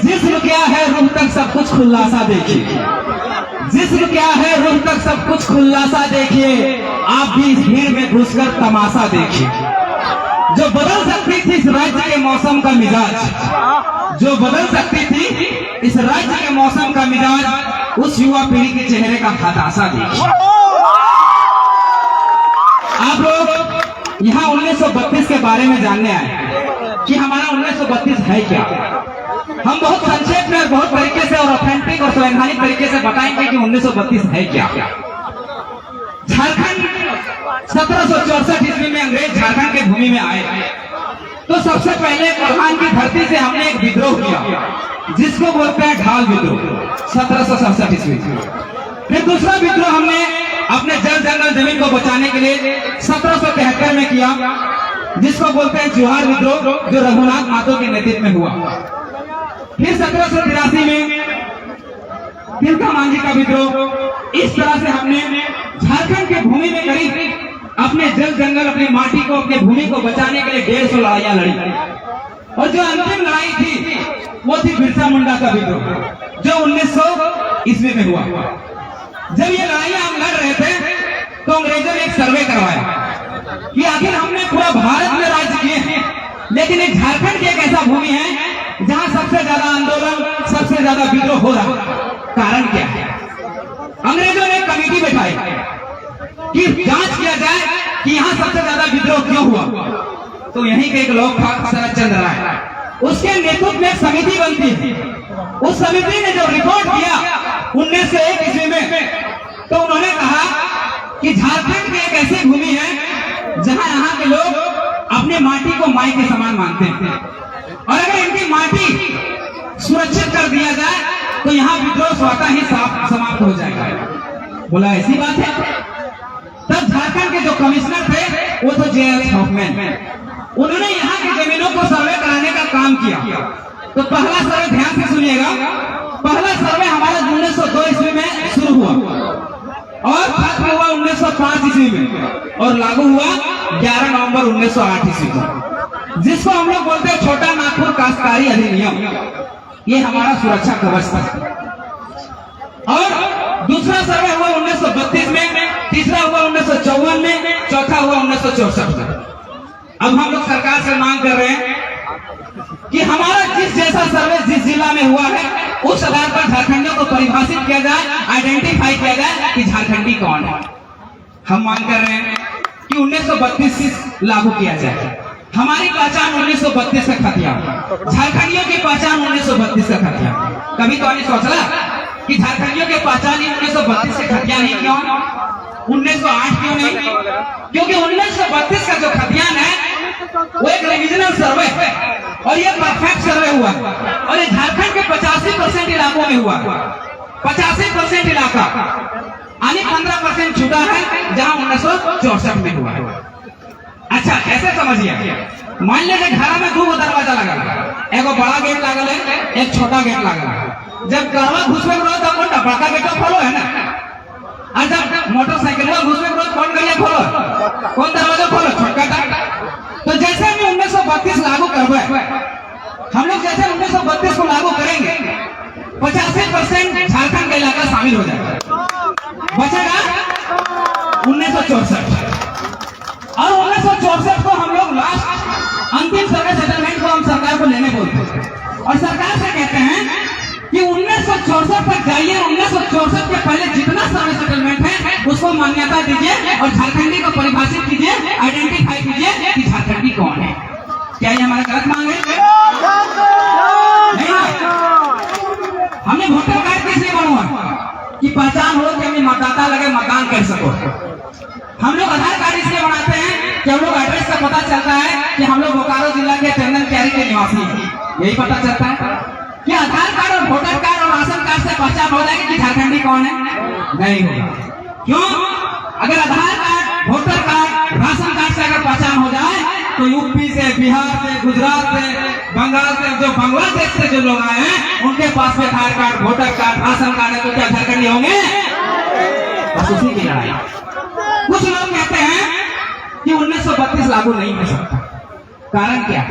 जिस्म क्या है रूह तक सब कुछ खुलासा देखिए, जिस्म क्या है रूह तक सब कुछ खुलासा देखिए, आप भी इस भीड़ में घुसकर तमाशा देखिए। जो बदल सकती थी इस राज्य के मौसम का मिजाज, जो बदल सकती थी इस राज्य के मौसम का मिजाज, उस युवा पीढ़ी के चेहरे का हताशा देखिए। आप लोग यहाँ 1932 के बारे में जानने आए कि हमारा 1932 है क्या। हम बहुत संक्षेप में और बहुत तरीके से और ऑथेंटिक और संवैधानिक तरीके से बताएंगे कि 1932 है क्या। झारखंड 1764 ईस्वी में अंग्रेज झारखंड के भूमि में आए, तो सबसे पहले प्रधान की धरती से हमने एक विद्रोह किया जिसको बोलते हैं ढाल विद्रोह 1767 ईस्वी। फिर दूसरा विद्रोह हमने अपने जल जंगल जमीन को बचाने के लिए 1773 में किया जिसको बोलते हैं जोहार विद्रोह, जो रघुनाथ माथुर के नेतृत्व में हुआ। फिर 1783 में तिलका मांझी का विद्रोह। इस तरह से हमने झारखंड के भूमि में करीब अपने जल जंगल अपनी माटी को अपनी भूमि को बचाने के लिए 150 लड़ाइयां लड़ी। और जो अंतिम लड़ाई थी वो थी बिरसा मुंडा का विद्रोह जो 1900 ईस्वी में हुआ। जब ये लड़ाइयां हम लड़ रहे थे तो अंग्रेजों ने एक सर्वे करवाया कि आखिर हमने पूरा भारत में राज्य किए हैं, लेकिन एक झारखंड की एक ऐसा भूमि है जहां सबसे ज्यादा आंदोलन सबसे ज्यादा विद्रोह हो रहा है। कारण क्या है? अंग्रेजों ने कमेटी बैठाई कि जांच किया जाए कि यहाँ सबसे ज्यादा विद्रोह क्यों हुआ। तो यहीं के एक लोग था शरद चंद्र राय, उसके नेतृत्व में समिति बनती थी। उस समिति ने जो रिपोर्ट किया 1901 ईस्वी में, तो उन्होंने कहा कि झारखंड की एक ऐसी भूमि है जहां यहाँ के लोग अपने माटी को माई के समान मानते हैं, और अगर इनकी माटी सुरक्षित कर दिया जाए तो यहाँ विद्रोह स्वतः ही समाप्त हो जाएगा। बोला ऐसी बात है। तब झारखंड के जो कमिश्नर थे वो तो जे.एस. हॉफमैन, उन्होंने यहाँ की जमीनों को सर्वे कराने का काम किया। तो पहला सर्वे ध्यान से सुनिएगा, पहला सर्वे हमारा 1902 ईस्वी में शुरू हुआ और खत्म हुआ 1905 ईस्वी में और लागू हुआ 11 नवंबर 1908 ईस्वी को, जिसको हम लोग बोलते हैं छोटा नागपुर काश्तकारी अधिनियम। ये हमारा सुरक्षा कवच था। और दूसरा सर्वे हुआ 1932 में, तीसरा हुआ 1954 में, चौथा हुआ 1964 में। अब हम लोग सरकार से मांग कर रहे हैं कि हमारा जिस जैसा सर्वे जिस जिला में हुआ है उस आधार पर झारखंडियों को परिभाषित किया जाए, आइडेंटिफाई किया जाए कि झारखंडी कौन है। हम मांग कर रहे हैं कि 1932 लागू किया जाए। हमारी पहचान 1932 का खतिया, झारखंडियों की पहचान 1932 का खतिया। कभी तो आपने सोचा कि झारखंडियों की पहचान 1932 से खतियान ही क्यों, 1908 क्यों नहीं? क्योंकि 1932 का जो खतियान है वो एक रिविजनल सर्वे है और ये परफेक्ट सर्वे हुआ और ये झारखंड के 85% इलाकों में हुआ। 85% इलाका यानी 15% छूटा है जहां 1964 में हुआ है। अच्छा ऐसे समझिए, मान लीजिए घर में 2 दरवाजा लगा, एक बड़ा गेट लागल है, एक छोटा गेट लागल है। जब घरवा घुसवे रहो तो कौन बड़का गेट खोलो है ना, और जब मोटरसाइकिल घुसवे रहो कौन गलिया खोलो, कौन दरवाजा खोलो, छोटा। तो जैसे हम 1932 लागू करवे, हम लोग जैसे 1932 को लागू करेंगे 85% झारखंड का इलाका शामिल हो जाएगा, बचेगा 1964। और 1964 को हम लोग लास्ट अंतिम सर्वे सेटलमेंट को हम सरकार को लेने बोलते हैं और सरकार से कहते हैं कि 1964 तक जाइए, 1964 के पहले जितना सर्वे सेटलमेंट है उसको मान्यता दीजिए और झारखंडी को परिभाषित कीजिए, आइडेंटिफाई कीजिए कि झारखंडी कौन है। क्या ये हमारा गलत मांग है? नहीं। हमने वोटर कार्ड कैसे बनवा कि पहचान हो कि हमें मतदाता लगे, मतदान कर सको। हम लोग आधार कार्ड इसलिए बनाते हैं कि हम लोग एड्रेस का पता चलता है कि हम लोग बोकारो जिला के चंदन क्यारी के निवासी हैं, यही पता चलता है। कि आधार कार्ड और वोटर कार्ड और राशन कार्ड से पहचान हो जाएगी कि झारखंडी कौन है? नहीं होगा। क्यों? अगर Aadhaar card, voter card, ration card से अगर पहचान हो जाए तो यूपी से, बिहार से, गुजरात से, बंगाल से, जो बांग्लादेश से जो लोग आए हैं उनके पास में Aadhaar card, voter card, ration card है, तो क्या झारखंडी होंगे? बस उसी की लड़ाई। कुछ लोग कहते हैं कि 1932 लागू नहीं हो सकता। कारण क्या?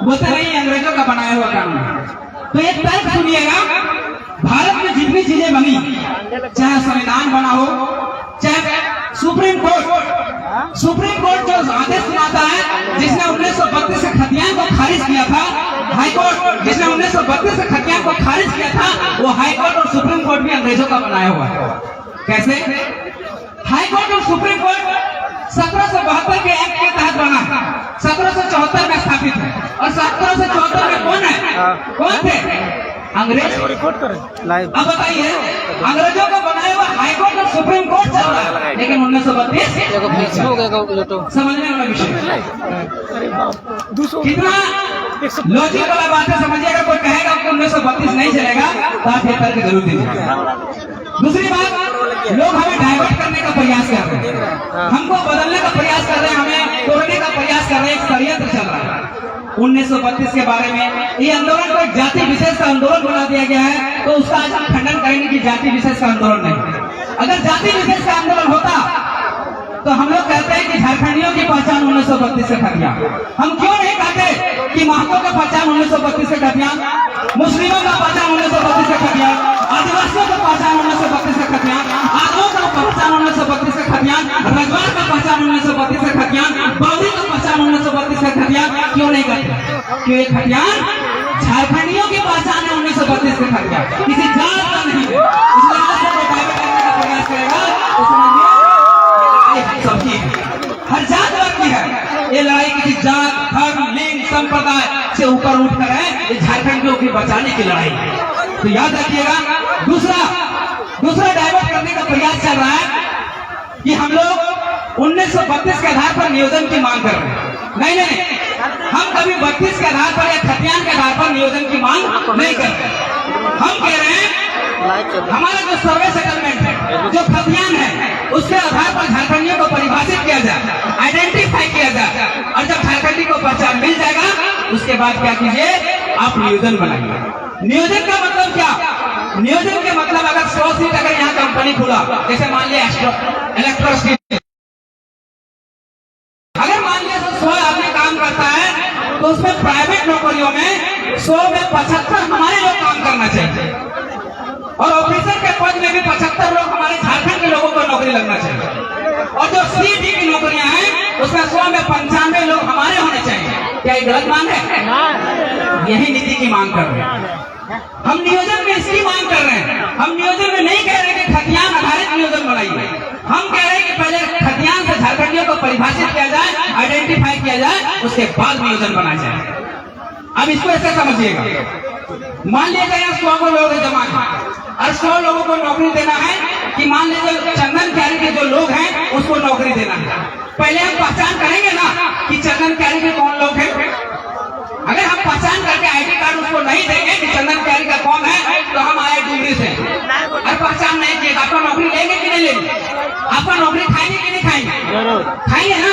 बोलते नहीं अंग्रेजों का बनाया हुआ कानून है। तो एक तर्क सुनिएगा, भारत में जितनी चीजें बनी, चाहे संविधान बना हो, चाहे सुप्रीम कोर्ट जो आदेश सुनाता है, जिसने 1932 से खतियान को खारिज किया था, हाई कोर्ट जिसने 1932 से खतियान को खारिज किया था, वो हाई कोर्ट और सुप्रीम कोर्ट भी अंग्रेजों का बनाया हुआ है। कैसे? हाई कोर्ट और सुप्रीम कोर्ट 1772 के एक्ट के तहत बना, 1774 में स्थापित है। और 1774 में कौन थे? अंग्रेज। अब बताइए, अंग्रेजों का बनाया हुआ हाई कोर्ट और सुप्रीम कोर्ट चल रहा है, लेकिन 1932 समझने वाला विषय कितना लॉजिक वाला बात है। समझिएगा, कोई कहेगा कि 1932 नहीं चलेगा तो आप ये तर्क जरूर दीजिए। दूसरी बात, लोग हमें डाइवर्ट करने का प्रयास कर रहे हैं, हमको बदलने का प्रयास कर रहे हैं, हमें तोड़ने का प्रयास कर रहे हैं। एक षड्यंत्र चल रहा है 1932 के बारे में। ये आंदोलन को एक जाति विशेष का आंदोलन बना दिया गया है, तो उसका आज हम खंडन करेंगे कि जाति विशेष का आंदोलन नहीं। अगर जाति विशेष का आंदोलन होता तो हम लोग कहते हैं कि झारखंडियों की पहचान 1932 से खतियान। हम क्यों नहीं कहते कि महतो का पहचान 1932 से खतियान, मुस्लिमों का पहचान 1932 से खतियान, आदिवासियों का पहचान 1932 से खतियान, आदियों का पहचान 1932 से खतियान, रजवाड़ का पहचान 1932 से खतियान, बौद्धी का पहचान 1932 से खतियान क्यों नहीं करते? क्यों ये खतियान झारखंडियों की पहचान है 1932 से खतियान, किसी जात का नहीं है। इसलिए आज जब वो डाइवर्ट करने का प्रयास करेगा तो समझिए सबकी हर जात वर्ग की है। ये लड़ाई किसी जात, धर्म, लिंग, संप्रदाय से ऊपर उठकर है, ये झारखंडियों की बचाने की लड़ाई है। तो याद रखिएगा। दूसरा डाइवर्ट करने का प्रयास चल रहा है कि हम लोग 1932 के आधार पर नियोजन की मांग कर रहे हैं। नहीं, हम कभी 32 के आधार पर या खतियान के आधार पर नियोजन की मांग नहीं कर रहे। हम कह रहे हैं हमारा जो सर्वे सेटलमेंट है, जो खतियान है, उसके आधार पर झारखंडियों को परिभाषित किया जाए, आइडेंटिफाई किया जाए, और जब झारखंडी को पहचान मिल जाएगा उसके बाद क्या कीजिए, आप नियोजन बनाइए। नियोजन का मतलब क्या? नियोजन के मतलब अगर 100 सीट अगर यहाँ कंपनी खुला, जैसे मान लिया इलेक्ट्रोसिटी, अगर मान लिया 100 आदमी काम करता है तो उसमें प्राइवेट नौकरियों में 100 में 75 हमारे लोग काम करना चाहिए, और ऑफिसर के पद में भी 75 लोग हमारे झारखंड के लोगों को नौकरी लगना चाहिए, और जो सीडी की नौकरियां हैं उसमें 100 में 95 लोग हमारे होने चाहिए। क्या ये गलत मांग है? यही नीति की मांग कर रहे हैं हम। नियोजन में इसकी मांग कर रहे हैं। हम नियोजन में नहीं कह रहे कि खतियान आधारित नियोजन बनाइए, हम कह रहे हैं कि पहले खतियान से झारखंडियों को परिभाषित किया जाए, आइडेंटिफाई किया जाए, उसके बाद नियोजन बना जाए। अब इसको ऐसे समझिएगा, मान लीजिए यहाँ 100 लोग जमा है और 100 लोगों को नौकरी देना है, कि मान लीजिए चंदन कैरी के जो लोग हैं उसको नौकरी देना है। पहले हम पहचान करेंगे ना कि चंदन कैरी के कौन लोग हैं। अगर हम पहचान करके आईडी कार्ड उसको नहीं देंगे कि चंदन कैरी का कौन है, तो हम आए डुमरी से और पहचान नहीं किए, आपका नौकरी लेंगे कि नहीं लेंगे? आपका नौकरी खाएंगे कि नहीं खाएंगे? खाएंगे ना।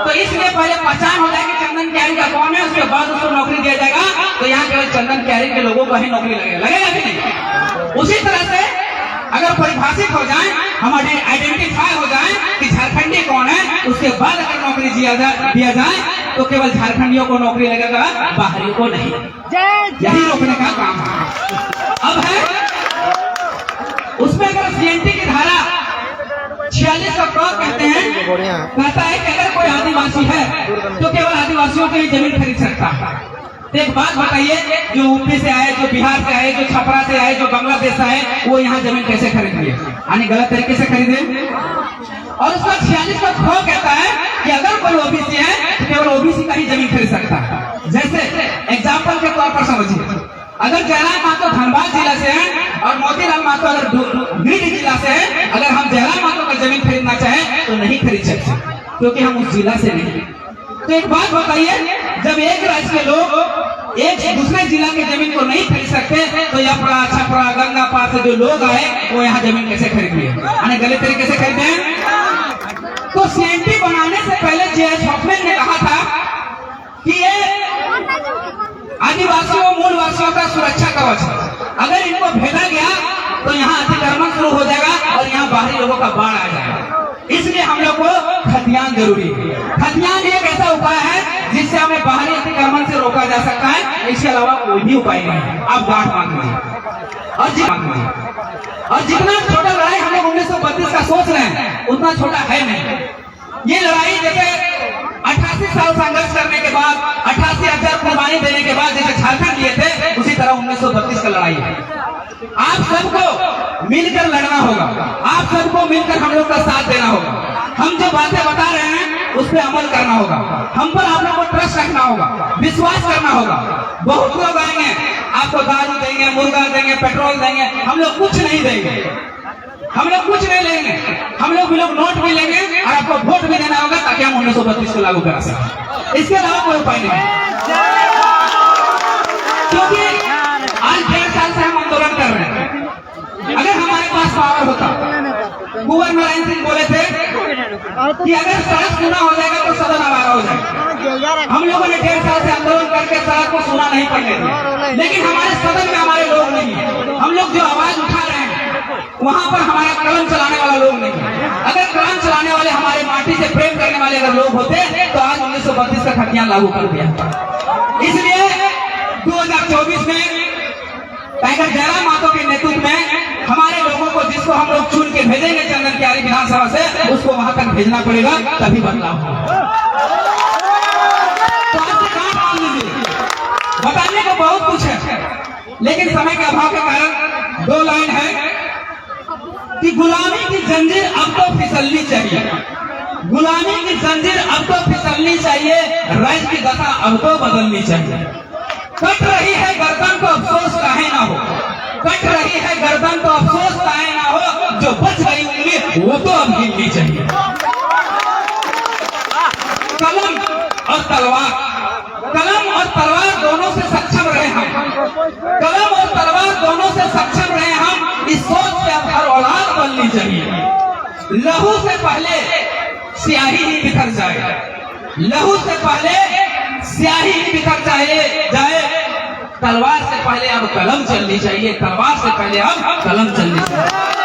तो इसलिए पहले पहचान हो जाएगी चंदन कैरी का कौन है, उसके बाद उसको नौकरी दिया जाएगा। तो यहाँ केवल चंदन कैरी के लोगों को ही नौकरी लगेगा कि नहीं? उसी तरह से अगर परिभाषित हो जाए, हमारे आइडेंटिफाई हो जाए कि झारखंडी कौन है, उसके बाद अगर नौकरी दिया जाए तो केवल झारखंडियों को नौकरी लगेगा, बाहरियों को नहीं। यही रोकने का काम है। अब है उसमें अगर सीएनटी की धारा 46 का क्रॉस कहते हैं, कहता है कि अगर कोई आदिवासी है तो केवल आदिवासियों की जमीन खरीद सकता है। तो एक बात बताइए, जो यूपी से आए, जो बिहार से आए, जो छपरा से आए, जो बांग्लादेश से आए, वो यहाँ जमीन कैसे खरीदेंगे? यानी गलत तरीके से खरीदे। और उसका 46 का खो कहता है कि अगर कोई ओबीसी है तो केवल ओबीसी का ही जमीन खरीद सकता है। जैसे एग्जाम्पल के तौर पर समझिए, अगर जयराम महतो धनबाद जिला से हैं और मोतीलाल महतो अगर गिरिडीह जिला से हैं, अगर हम जयराम महतो का जमीन खरीदना चाहें तो नहीं खरीद सकते, क्योंकि हम उस जिला से नहीं। तो एक बात बताइए, जब एक राज्य के लोग एक दूसरे जिला के जमीन को नहीं खरीद सकते, तो यपरा, छपरा, गंगापार से जो लोग आए वो यहाँ जमीन कैसे खरीदिए? यानी गलत तरीके से खरीदे हैं। तो सीएनटी बनाने से पहले जे.एच. हॉफमैन ने कहा था कि ये आदिवासियों, मूलवासियों का सुरक्षा कवच है। अगर इनको भेजा गया तो यहाँ अतिक्रमण शुरू हो जाएगा और यहाँ बाहरी लोगों का बाढ़ आ जाएगा। इसलिए हम लोग को खतियान जरूरी है। खतियान एक ऐसा उपाय है जिससे हमें बाहरी अतिक्रमण से रोका जा सकता है, इसके अलावा कोई भी उपाय नहीं है। आप गांठ बांध लीजिए और जितना छोटा लड़ाई हम लोग 1932 का सोच रहे हैं उतना छोटा है नहीं। ये लड़ाई जैसे 88 साल संघर्ष करने के बाद 88,000 कुर्बानी देने के बाद जैसे झारखंड लिए थे, उसी तरह 1932 का लड़ाई है। आप सबको मिलकर लड़ना होगा, आप सबको मिलकर हम लोग का साथ देना होगा। हम जो बातें बता रहे हैं उस पर अमल करना होगा, हम पर आप लोग को ट्रस्ट रखना होगा, विश्वास करना होगा। बहुत लोग आएंगे, आपको दारू देंगे, मुर्गा देंगे, पेट्रोल देंगे, हम लोग कुछ नहीं देंगे, हम लोग कुछ नहीं लेंगे। हम लोग भी नोट भी लेंगे और आपको वोट भी देना होगा ताकि हम 1932 को लागू करा सकें। इसके अलावा कोई उपाय नहीं, क्योंकि आज 1.5 साल से हम आंदोलन कर रहे हैं। अगर हमारे पास पावर होता, कुंवर नारायण सिंह बोले थे कि अगर सड़क सुना हो जाएगा तो सदन आवारा हो जाएगा। हम लोगों ने 1.5 साल से आंदोलन करके सड़क को सुना नहीं पड़ने दिया, लेकिन हमारे सदन में हमारे लोग नहीं है। हम लोग जो आवाज उठा रहे हैं वहां पर हमारा कलम चलाने वाला लोग नहीं है। अगर कलम चलाने वाले हमारे माटी से प्रेम करने वाले अगर लोग होते तो आज 1932 का खतियान लागू कर दिया। इसलिए 2024 में टाइगर जयराम मातो के नेतृत्व में हमारे लोगों को, जिसको हम लोग चुन के भेजेंगे चंदन कियारी विधानसभा से, उसको वहां तक भेजना पड़ेगा, तभी बदलाव होगा। तो आपसे कहां मान लीजिए, बताने को बहुत कुछ है, लेकिन समय के अभाव के कारण 2 लाइन है कि गुलामी की जंजीर अब तो फिसलनी चाहिए, गुलामी की जंजीर अब तो फिसलनी चाहिए, राज्य की दशा अब तो बदलनी चाहिए। कट रही है गर्दन तो अफसोस काहे ना हो, कट रही है गर्दन तो अफसोस काहे ना हो, जो बच गई उंगली वो तो अब गिननी चाहिए। कलम और तलवार दोनों से सक्षम रहे हम, कलम और तलवार दोनों से सक्षम रहे हम, इस सोच से अब हर औलाद बननी चाहिए। लहू से पहले स्याही ही बिखर जाए, लहू से पहले स्याही ही बिखर जाए, तलवार से पहले अब कलम चलनी चाहिए, तलवार से पहले अब कलम चलनी चाहिए।